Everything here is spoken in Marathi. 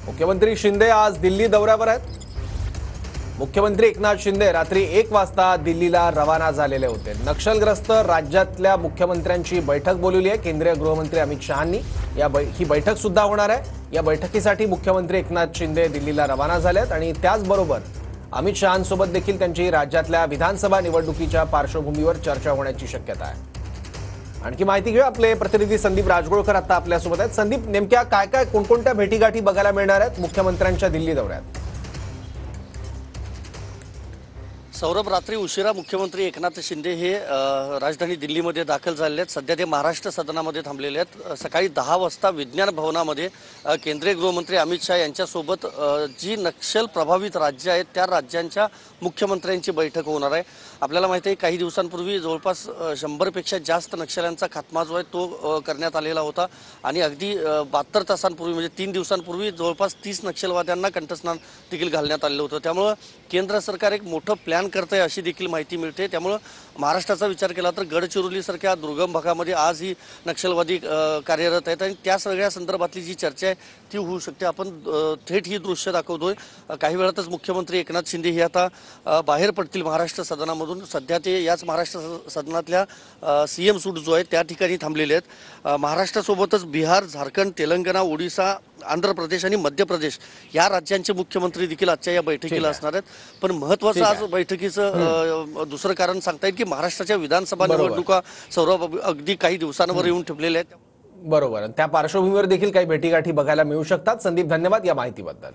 मुख्यमंत्री शिंदे आज दिल्ली दौऱ्यावर आहेत। मुख्यमंत्री एकनाथ शिंदे रात्री 1 वाजता दिल्लीला रवाना झालेले होते। नक्षलग्रस्त राज्यातल्या मुख्यमंत्र्यांची बैठक बोलवली आहे केंद्रीय गृहमंत्री अमित शहांनी। ही बैठक सुद्धा होणार आहे। या बैठकीसाठी मुख्यमंत्री एकनाथ शिंदे दिल्लीला रवाना झालेत आणि त्याचबरोबर अमित शहांसोबत देखील त्यांची राज्यातल्या विधानसभा निवडणुकीच्या पार्श्वभूमीवर चर्चा होण्याची शक्यता आहे। आणखी माहिती घेऊ, आपले प्रतिनिधी संदीप राजगोळकर आता आपल्यासोबत आहेत। संदीप, नेमक्या काय कोणकोणत्या भेटीगाठी बघायला मिळणार आहेत मुख्यमंत्र्यांच्या दिल्ली दौऱ्यात? सौरभ, रात्री उशिरा मुख्यमंत्री एकनाथ शिंदे हे राजधानी दिल्लीमध्ये दाखल झालेले आहेत। सध्या ते महाराष्ट्र सदनामध्ये थांबलेले आहेत। सकाळी 10 वाजता विज्ञान भवनामध्ये केंद्रीय गृहमंत्री अमित शहा यांच्यासोबत जी नक्षल प्रभावित राज्य आहेत त्या राज्यांच्या मुख्यमंत्र्यांची बैठक होणार आहे। आपल्याला माहिती आहे काही दिवसांपूर्वी जवळपास 100 पेक्षा जास्त नक्षल्यांचा खात्मा जो आहे तो करण्यात आलेला होता आणि अगदी 72 तासांपूर्वी म्हणजे 3 दिवसांपूर्वी जवळपास 30 नक्षलवाद्यांना कंठस्नान देखील घालण्यात आलेलं होतं। त्यामुळे केंद्र सरकार एक मोठं प्लॅन करते अशी देखील माहिती मिळते। त्यामुळे महाराष्ट्राचा विचार केला तर गडचिरोलीसारख्या दुर्गम भागामध्ये आज ही नक्षलवादी कार्यरत आहेत आणि त्या सगळ्या संदर्भातली जी चर्चा आहे ती होऊ शकते। आपण थेट ही दृश्य दाखवतोय। काही वेळातच मुख्यमंत्री एकनाथ शिंदे हे आता बाहेर पडतील महाराष्ट्र सदनामधून। सध्या ते याच महाराष्ट्र सदनातल्या सीएम सूट जो आहे त्या ठिकाणी थांबलेले आहेत। महाराष्ट्रासोबतच बिहार, झारखंड, तेलंगणा, ओडिशा, आंध्र प्रदेश आणि मध्य प्रदेश या राज्यांचे मुख्यमंत्री देखील आजच्या या बैठकीला असणार आहेत। पण महत्त्वाचं आज बैठकीचं दुसरं कारण सांगता येईल की महाराष्ट्राच्या विधानसभा निवडणुका सौरभ अगदी काही दिवसांवर येऊन ठेपलेल्या आहेत। बरोबर, त्या पार्श्वभूमीवर देखील काही भेटीगाठी बघायला मिळू शकतात। संदीप, धन्यवाद या माहितीबद्दल।